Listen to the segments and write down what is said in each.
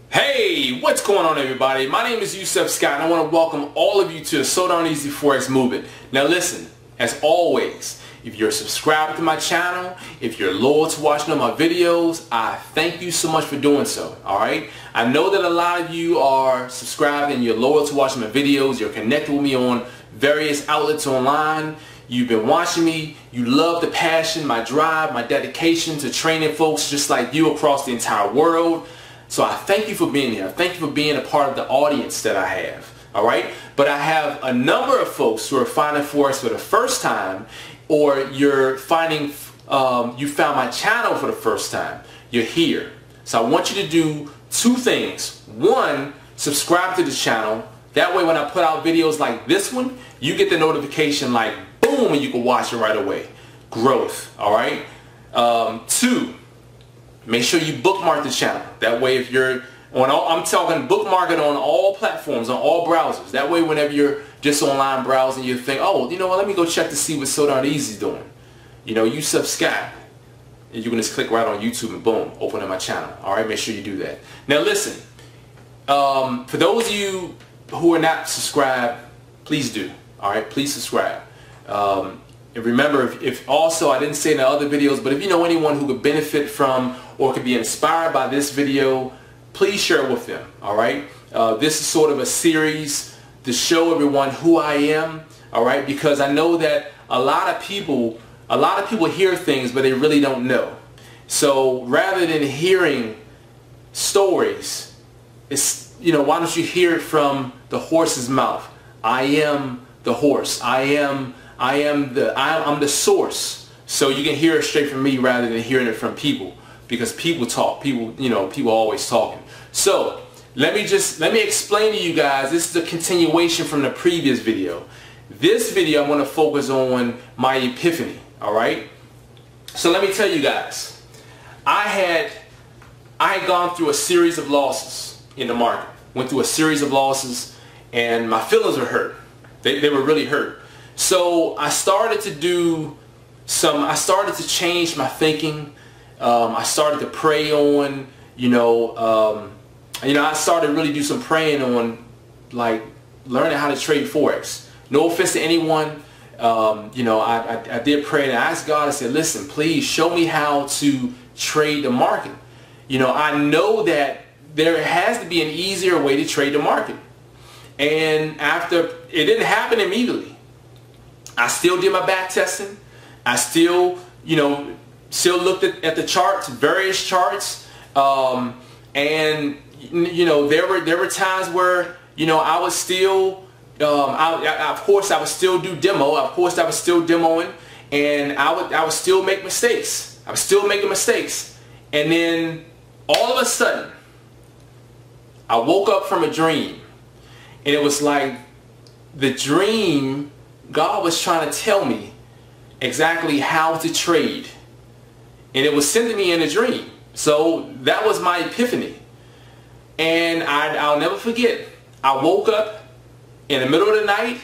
Hey, what's going on, everybody? My name is Yusef Scott, and I want to welcome all of you to the So Darn Easy Forex movement. Now listen, as always, if you're subscribed to my channel, if you're loyal to watching all my videos, I thank you so much for doing so, alright? I know that a lot of you are subscribed and you're loyal to watching my videos, you're connected with me on various outlets online, you've been watching me, you love the passion, my drive, my dedication to training folks just like you across the entire world. So I thank you for being here. Thank you for being a part of the audience that I have. Alright? But I have a number of folks who are finding Forex for the first time, or you're finding, you found my channel for the first time. You're here. So I want you to do two things. One, subscribe to the channel. That way when I put out videos like this one, you get the notification like boom and you can watch it right away. Growth. Alright? Two, make sure you bookmark the channel. That way if you're on all, I'm talking bookmark it on all platforms, on all browsers. That way whenever you're just online browsing, you think, oh, you know what, let me go check to see what So Darn Easy is doing. You know, Yusef Scott. And you can just click right on YouTube and boom, open up my channel. Alright, make sure you do that. Now listen, for those of you who are not subscribed, please do. Alright, please subscribe. And remember, if also, I didn't say in the other videos, but if you know anyone who could benefit from or could be inspired by this video, please share it with them, alright? This is sort of a series to show everyone who I am, alright? Because I know that a lot of people hear things, but they really don't know. So rather than hearing stories, it's, you know, why don't you hear it from the horse's mouth? I am the horse. I'm the source, so you can hear it straight from me rather than hearing it from people, because people talk. People always talking. So let me explain to you guys. This is a continuation from the previous video. This video I'm going to focus on my epiphany. All right. So let me tell you guys, I had gone through a series of losses in the market. Went through a series of losses, and my feelings were hurt. They were really hurt. So I started to change my thinking. I started to pray on, I started to really do some praying on, like, learning how to trade Forex. No offense to anyone. I did pray and I asked God, I said, listen, please show me how to trade the market. I know that there has to be an easier way to trade the market. And after, it didn't happen immediately. I still did my back testing. I still, looked at the charts, various charts, and there were times where I was still, of course I would still do demo. Of course I was still demoing, and I would still make mistakes. I was still making mistakes, and then all of a sudden, I woke up from a dream, and it was like the dream. God was trying to tell me exactly how to trade, and it was sending me in a dream. So that was my epiphany, and I'll never forget. I woke up in the middle of the night,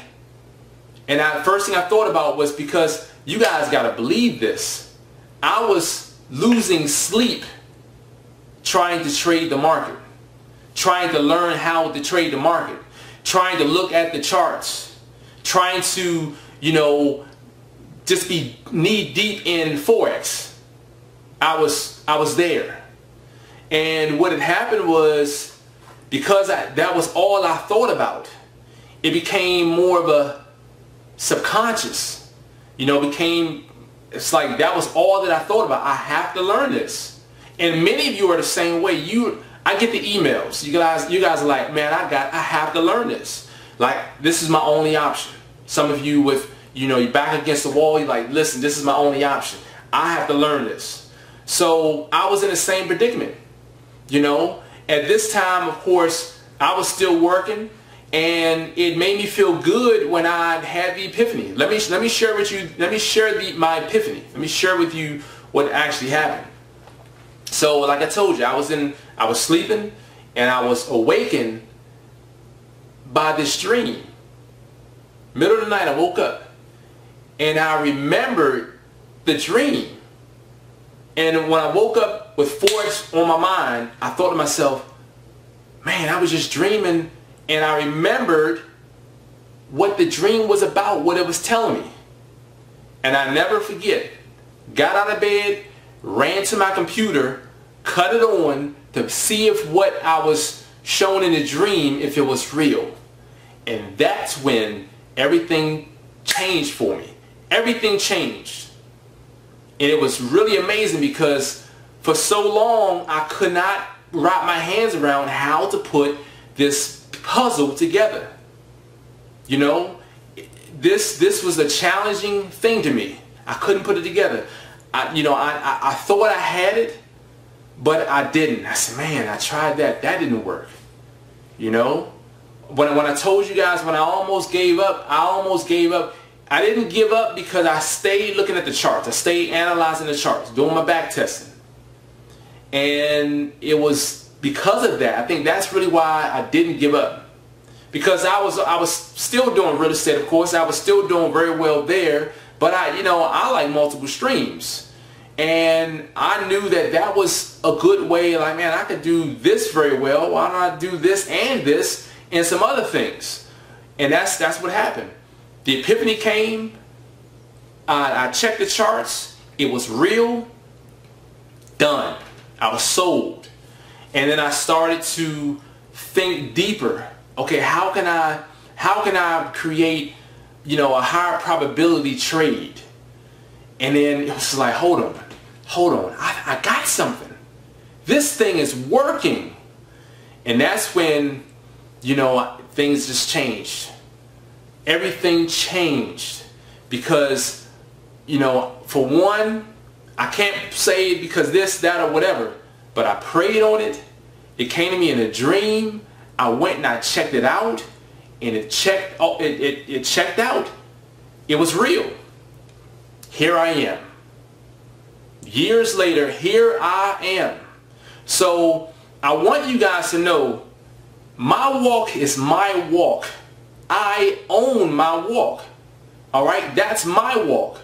and first thing I thought about was, because you guys got to believe this, I was losing sleep trying to trade the market, trying to learn how to trade the market, trying to look at the charts, trying to, just be knee deep in Forex. I was there. And what had happened was, because that was all I thought about, it became more of a subconscious. It's like that was all that I thought about. I have to learn this. And many of you are the same way. I get the emails. You guys are like, man, I have to learn this. Like, this is my only option. Some of you with, you're back against the wall, you're like, listen, this is my only option. I have to learn this. So I was in the same predicament. At this time, of course, I was still working, and it made me feel good when I had the epiphany. Let me share with you, my epiphany. Let me share with you what actually happened. So like I told you, I was sleeping, and I was awakened by this dream. Middle of the night, I woke up, and I remembered the dream. And when I woke up with Forex on my mind, I thought to myself, man, I was just dreaming, and I remembered what the dream was about, what it was telling me. And I never forget, got out of bed, ran to my computer, cut it on to see if what I was shown in the dream, if it was real. And that's when everything changed for me. Everything changed. And it was really amazing because for so long I could not wrap my hands around how to put this puzzle together. You know, this was a challenging thing to me. I couldn't put it together. I thought I had it, but I didn't. I said, man, I tried that. That didn't work. You know, when I told you guys when I almost gave up, I didn't give up because I stayed looking at the charts. I stayed analyzing the charts, doing my back testing. And it was because of that. I think that's really why I didn't give up. Because I was still doing real estate, of course. I was still doing very well there. But I like multiple streams. And I knew that was a good way. Like, man, I could do this very well. Why not do this and some other things? And that's what happened. The epiphany came. I checked the charts. It was real. Done. I was sold. And then I started to think deeper. Okay, how can I create, a higher probability trade? And then it was like, hold on, I got something. This thing is working. And that's when, things just changed. Everything changed because, for one, I can't say because this, that, or whatever, but I prayed on it. It came to me in a dream. I went and I checked it out, and it checked out. It was real. Here I am. Years later, here I am. So I want you guys to know my walk is my walk. I own my walk. All right? That's my walk.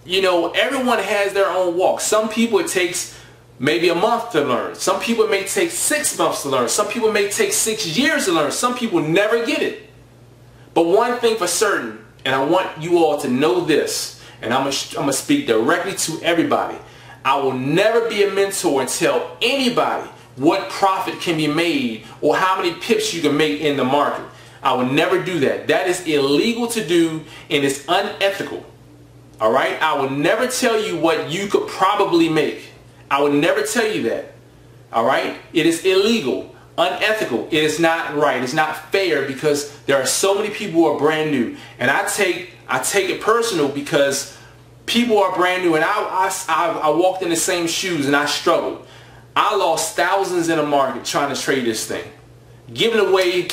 Everyone has their own walk. Some people it takes maybe a month to learn. Some people it may take 6 months to learn. Some people it may take 6 years to learn. Some people never get it. But one thing for certain, and I want you all to know this, and I'm gonna speak directly to everybody. I will never be a mentor and tell anybody what profit can be made or how many pips you can make in the market. I will never do that. That is illegal to do, and it's unethical. All right? I will never tell you what you could probably make. I would never tell you that. All right? It is illegal, unethical. It is not right. It's not fair because there are so many people who are brand new. And I take it personal because people are brand new, and I walked in the same shoes and I struggled. I lost thousands in the market trying to trade this thing. Giving away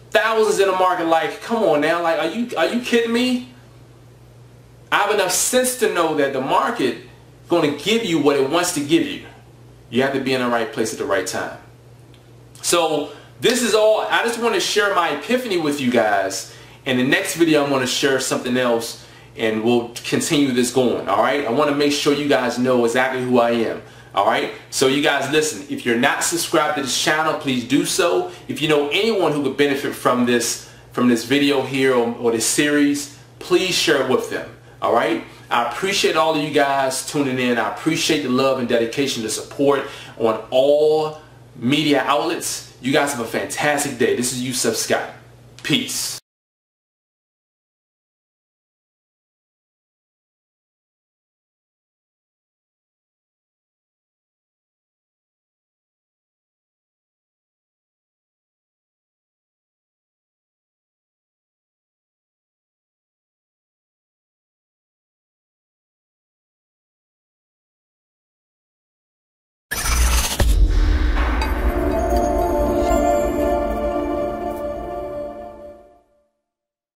thousands in the market, like, come on now, like, are you kidding me? I have enough sense to know that the market is going to give you what it wants to give you. You have to be in the right place at the right time. So this is all. I just want to share my epiphany with you guys. In the next video, I'm going to share something else, and we'll continue this going. All right? I want to make sure you guys know exactly who I am. All right? So you guys listen. If you're not subscribed to this channel, please do so. If you know anyone who could benefit from this video here or this series, please share it with them. All right? I appreciate all of you guys tuning in. I appreciate the love and dedication, the support on all media outlets. You guys have a fantastic day. This is Yusef Scott. Peace.